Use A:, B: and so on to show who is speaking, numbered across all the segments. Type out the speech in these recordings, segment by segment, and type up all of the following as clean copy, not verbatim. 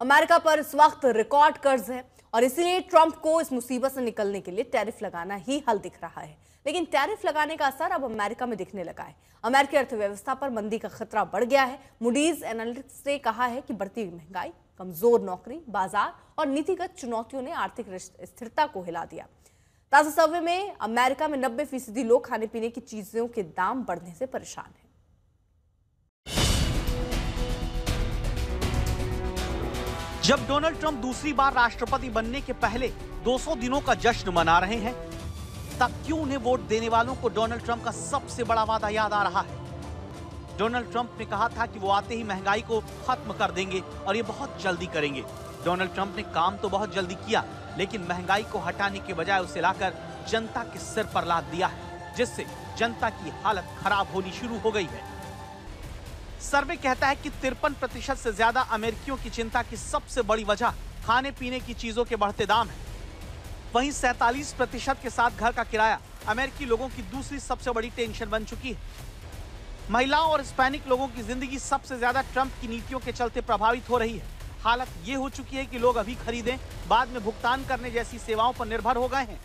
A: America पर इस वक्त रिकॉर्ड कर्ज है और इसीलिए ट्रंप को इस मुसीबत से निकलने के लिए टैरिफ लगाना ही हल दिख रहा है। लेकिन टैरिफ लगाने का असर अब अमेरिका में दिखने लगा है। अमेरिकी अर्थव्यवस्था पर मंदी का खतरा बढ़ गया है। मूडीज एनालिटिक्स ने कहा है कि बढ़ती महंगाई, कमजोर नौकरी बाजार और नीतिगत चुनौतियों ने आर्थिक स्थिरता को हिला दिया। ताजा सर्वे में अमेरिका में 90% लोग खाने पीने की चीजों के दाम बढ़ने से परेशान हैं।
B: जब डोनाल्ड ट्रंप दूसरी बार राष्ट्रपति बनने के पहले 200 दिनों का जश्न मना रहे हैं, तब क्यों उन्हें वोट देने वालों को डोनाल्ड ट्रंप का सबसे बड़ा वादा याद आ रहा है? डोनाल्ड ट्रंप ने कहा था कि वो आते ही महंगाई को खत्म कर देंगे और ये बहुत जल्दी करेंगे। डोनाल्ड ट्रंप ने काम तो बहुत जल्दी किया, लेकिन महंगाई को हटाने के बजाय उसे लाकर जनता के सिर पर लाद दिया है, जिससे जनता की हालत खराब होनी शुरू हो गई है। सर्वे कहता है कि 53% से ज्यादा अमेरिकियों की चिंता की सबसे बड़ी वजह खाने पीने की चीजों के बढ़ते दाम है। वहीं 47% के साथ घर का किराया अमेरिकी लोगों की दूसरी सबसे बड़ी टेंशन बन चुकी है। महिलाओं और हिस्पैनिक लोगों की जिंदगी सबसे ज्यादा ट्रंप की नीतियों के चलते प्रभावित हो रही है। हालत ये हो चुकी है कि लोग अभी खरीदें, बाद में भुगतान करने जैसी सेवाओं पर निर्भर हो गए हैं।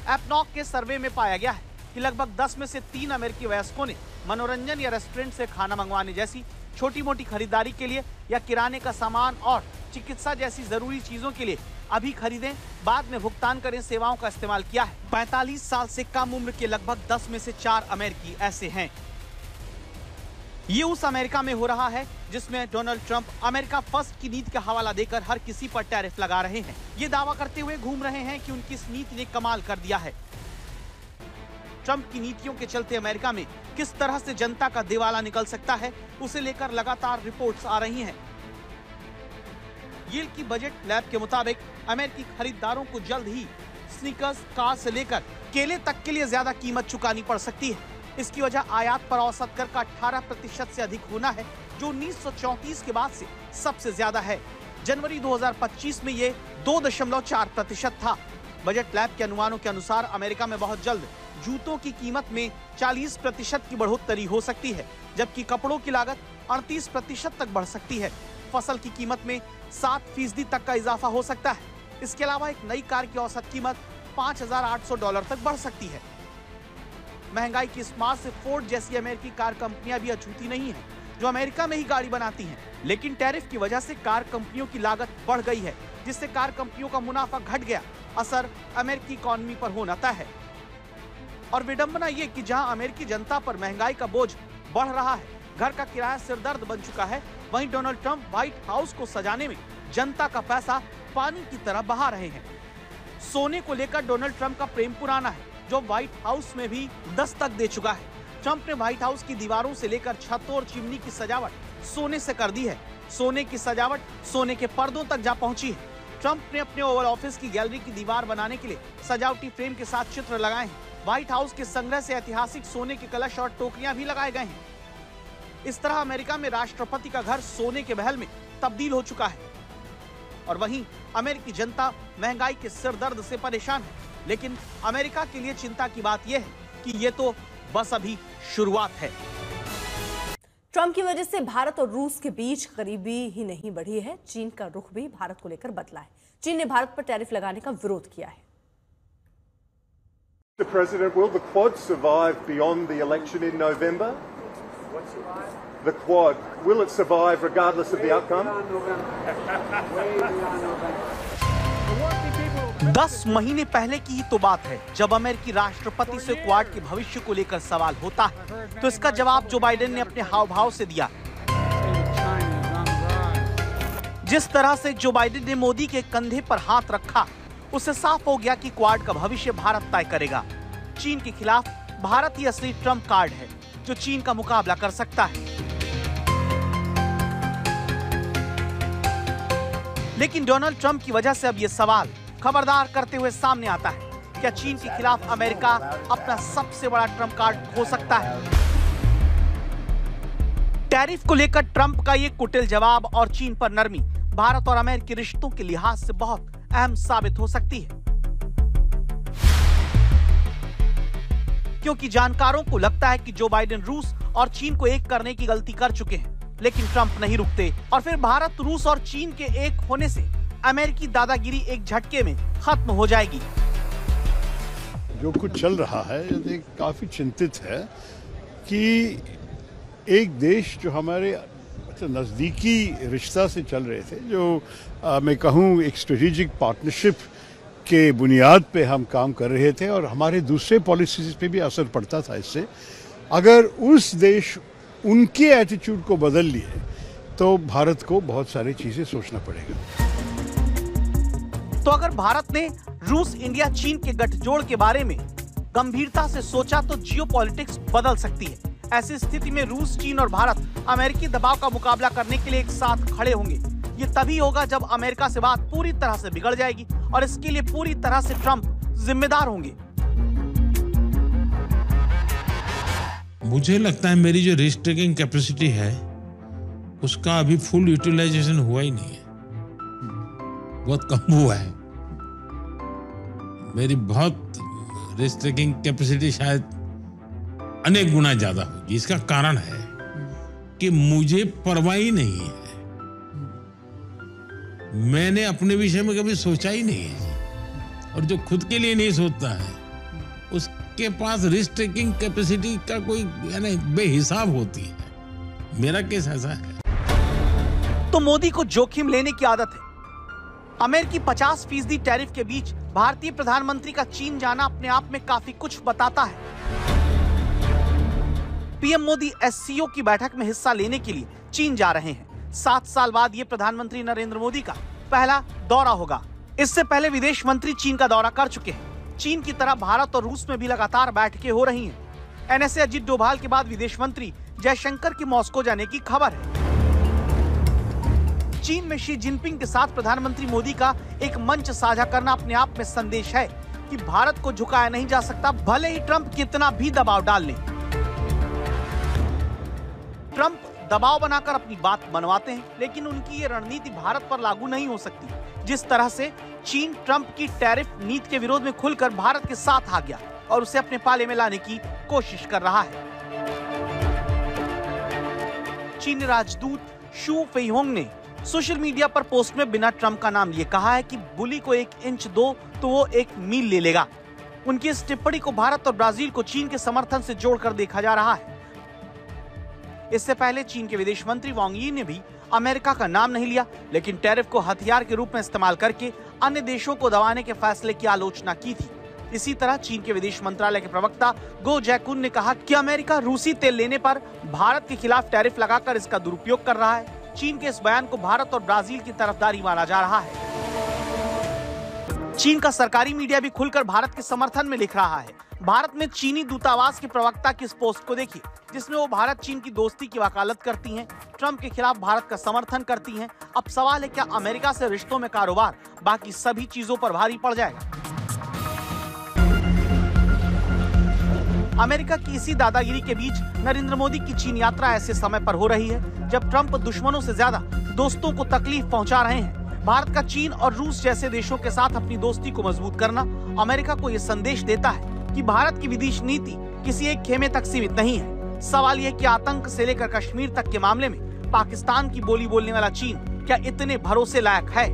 B: एपनॉक के सर्वे में पाया गया है कि लगभग 10 में से 3 अमेरिकी वयस्कों ने मनोरंजन या रेस्टोरेंट से खाना मंगवाने जैसी छोटी मोटी खरीदारी के लिए या किराने का सामान और चिकित्सा जैसी जरूरी चीजों के लिए अभी खरीदें, बाद में भुगतान करें सेवाओं का इस्तेमाल किया है। 45 साल से कम उम्र के लगभग 10 में से 4 अमेरिकी ऐसे हैं। ये उस अमेरिका में हो रहा है जिसमें डोनाल्ड ट्रंप अमेरिका फर्स्ट की नीति का हवाला देकर हर किसी पर टैरिफ लगा रहे हैं। ये दावा करते हुए घूम रहे हैं कि उनकी इस नीति ने कमाल कर दिया है। ट्रंप की नीतियों के चलते अमेरिका में किस तरह से जनता का दिवाला निकल सकता है, उसे लेकर लगातार रिपोर्ट्स आ रही हैं। येल की बजट लैब के मुताबिक अमेरिकी खरीदारों को जल्द ही स्नीकर्स, कार से लेकर केले तक के लिए ज्यादा कीमत चुकानी पड़ सकती है। इसकी वजह आयात पर औसत कर का 18% से अधिक होना है, जो 1934 के बाद से सबसे ज्यादा है। जनवरी 2025 में ये 2.4% था। बजट लैब के अनुमानों के अनुसार अमेरिका में बहुत जल्द जूतों की कीमत में 40% की बढ़ोतरी हो सकती है, जबकि कपड़ों की लागत 38% तक बढ़ सकती है। फसल की कीमत में 7% तक का इजाफा हो सकता है। इसके अलावा एक नई कार की औसत कीमत $5,800 तक बढ़ सकती है। महंगाई की इस मार से फोर्ड जैसी अमेरिकी कार कंपनियां भी अछूती नहीं हैं, जो अमेरिका में ही गाड़ी बनाती हैं। लेकिन टैरिफ की वजह से कार कंपनियों की लागत बढ़ गई है, जिससे कार कंपनियों का मुनाफा घट गया। असर अमेरिकी इकोनॉमी पर होना तय है। और विडंबना ये कि जहां अमेरिकी जनता पर महंगाई का बोझ बढ़ रहा है, घर का किराया सिरदर्द बन चुका है, वहीं डोनाल्ड ट्रंप व्हाइट हाउस को सजाने में जनता का पैसा पानी की तरह बहा रहे हैं। सोने को लेकर डोनाल्ड ट्रंप का प्रेम पुराना है, जो व्हाइट हाउस में भी दस्तक दे चुका है। ट्रंप ने व्हाइट हाउस की दीवारों से लेकर छतों और चिमनी की सजावट सोने से कर दी है। सोने की सजावट सोने के पर्दों तक जा पहुंची है। ट्रंप ने अपने ओवल ऑफिस की गैलरी की दीवार बनाने के लिए सजावटी फ्रेम के साथ चित्र लगाए हैं। व्हाइट हाउस के संग्रह से ऐतिहासिक सोने के कलश और टोकरियां भी लगाए गए हैं। इस तरह अमेरिका में राष्ट्रपति का घर सोने के महल में तब्दील हो चुका है। और वहीं अमेरिकी जनता महंगाई के सिरदर्द से परेशान है। लेकिन अमेरिका के लिए चिंता की बात यह है कि ये तो बस अभी शुरुआत है।
A: ट्रंप की वजह से भारत और रूस के बीच करीबी ही नहीं बढ़ी है, चीन का रुख भी भारत को लेकर बदला है। चीन ने भारत पर टैरिफ लगाने का विरोध किया है।
C: Mr. President, will the Quad survive beyond the election in November?
D: What survive?
C: The Quad, will it survive regardless of the outcome?
B: 10 महीने पहले की ही तो बात है जब अमेरिकी राष्ट्रपति से क्वाड के भविष्य को लेकर सवाल होता है, तो इसका जवाब जो बाइडेन ने अपने हाव भाव से दिया। जिस तरह से जो बाइडेन ने मोदी के कंधे पर हाथ रखा, उससे साफ हो गया कि क्वाड का भविष्य भारत तय करेगा। चीन के खिलाफ भारत ही असली ट्रंप कार्ड है, जो चीन का मुकाबला कर सकता है। लेकिन डोनाल्ड ट्रंप की वजह से अब ये सवाल खबरदार करते हुए सामने आता है, क्या चीन के खिलाफ अमेरिका अपना सबसे बड़ा ट्रंप कार्ड हो सकता है? टैरिफ को लेकर ट्रंप का ये कुटिल जवाब और चीन पर नरमी भारत और अमेरिकी रिश्तों के लिहाज से बहुत अहम साबित हो सकती है, क्योंकि जानकारों को लगता है कि जो बाइडेन रूस और चीन को एक करने की गलती कर चुके हैं। लेकिन ट्रंप नहीं रुकते और फिर भारत, रूस और चीन के एक होने से अमेरिकी दादागिरी एक झटके में खत्म हो जाएगी।
D: जो कुछ चल रहा है ये काफी चिंतित है कि एक देश जो हमारे नजदीकी रिश्ता से चल रहे थे, जो मैं कहूँ एक स्ट्रेटेजिक पार्टनरशिप के बुनियाद पे हम काम कर रहे थे और हमारे दूसरे पॉलिसीज पे भी असर पड़ता था इससे, अगर उस देश उनके एटीट्यूड को बदल लिए तो भारत को बहुत सारी चीजें सोचना पड़ेगा।
B: तो अगर भारत ने रूस, इंडिया, चीन के गठजोड़ के बारे में गंभीरता से सोचा तो जियोपॉलिटिक्स बदल सकती है। ऐसी स्थिति में रूस, चीन और भारत अमेरिकी दबाव का मुकाबला करने के लिए एक साथ खड़े होंगे। ये तभी होगा जब अमेरिका से बात पूरी तरह से बिगड़ जाएगी और इसके लिए पूरी तरह से ट्रंप जिम्मेदार होंगे।
E: मुझे लगता है मेरी जो रिस्क टेकिंग कैपेसिटी है उसका अभी फुल यूटिलाइजेशन हुआ ही नहीं है, बहुत कम हुआ है। मेरी बहुत रिस्क टेकिंग कैपेसिटी शायद अनेक गुना ज्यादा होगी। इसका कारण है कि मुझे परवाह ही नहीं है, मैंने अपने विषय में कभी सोचा ही नहीं है, और जो खुद के लिए नहीं सोचता है उसके पास रिस्क टेकिंग कैपेसिटी का कोई यानी बेहिसाब होती है। मेरा केस ऐसा है।
B: तो मोदी को जोखिम लेने की आदत है। अमेरिकी 50% टैरिफ के बीच भारतीय प्रधानमंत्री का चीन जाना अपने आप में काफी कुछ बताता है। पीएम मोदी एससीओ की बैठक में हिस्सा लेने के लिए चीन जा रहे हैं। 7 साल बाद ये प्रधानमंत्री नरेंद्र मोदी का पहला दौरा होगा। इससे पहले विदेश मंत्री चीन का दौरा कर चुके हैं। चीन की तरह भारत और रूस में भी लगातार बैठकें हो रही हैं। एनएसए अजित डोभाल के बाद विदेश मंत्री जयशंकर की मॉस्को जाने की खबर है। चीन में शी जिनपिंग के साथ प्रधानमंत्री मोदी का एक मंच साझा करना अपने आप में संदेश है कि भारत को झुकाया नहीं जा सकता, भले ही ट्रंप कितना भी दबाव डाल लें। ट्रंप दबाव बनाकर अपनी बात मनवाते हैं, लेकिन उनकी ये रणनीति भारत पर लागू नहीं हो सकती। जिस तरह से चीन ट्रंप की टैरिफ नीति के विरोध में खुलकर भारत के साथ आ गया और उसे अपने पाले में लाने की कोशिश कर रहा है। चीनी राजदूत शू फेइहोंग ने सोशल मीडिया पर पोस्ट में बिना ट्रंप का नाम लिए कहा है कि बुली को 1 इंच दो तो वो 1 मील ले लेगा। उनकी इस टिप्पणी को भारत और ब्राजील को चीन के समर्थन से जोड़कर देखा जा रहा है। इससे पहले चीन के विदेश मंत्री वांग यी ने भी अमेरिका का नाम नहीं लिया, लेकिन टैरिफ को हथियार के रूप में इस्तेमाल करके अन्य देशों को दबाने के फैसले की आलोचना की थी। इसी तरह चीन के विदेश मंत्रालय के प्रवक्ता गो जैकुन ने कहा कि अमेरिका रूसी तेल लेने पर भारत के खिलाफ टैरिफ लगाकर इसका दुरुपयोग कर रहा है। चीन के इस बयान को भारत और ब्राजील की तरफदारी माना जा रहा है। चीन का सरकारी मीडिया भी खुलकर भारत के समर्थन में लिख रहा है। भारत में चीनी दूतावास के प्रवक्ता की इस पोस्ट को देखिए, जिसमें वो भारत चीन की दोस्ती की वकालत करती हैं, ट्रंप के खिलाफ भारत का समर्थन करती हैं। अब सवाल है, क्या अमेरिका से रिश्तों में कारोबार बाकी सभी चीजों पर भारी पड़ जाएगा? अमेरिका की इसी दादागिरी के बीच नरेंद्र मोदी की चीन यात्रा ऐसे समय पर हो रही है जब ट्रंप दुश्मनों से ज्यादा दोस्तों को तकलीफ पहुंचा रहे हैं। भारत का चीन और रूस जैसे देशों के साथ अपनी दोस्ती को मजबूत करना अमेरिका को ये संदेश देता है कि भारत की विदेश नीति किसी एक खेमे तक सीमित नहीं है। सवाल यह कि आतंक से लेकर कश्मीर तक के मामले में पाकिस्तान की बोली बोलने वाला चीन क्या इतने भरोसे लायक है?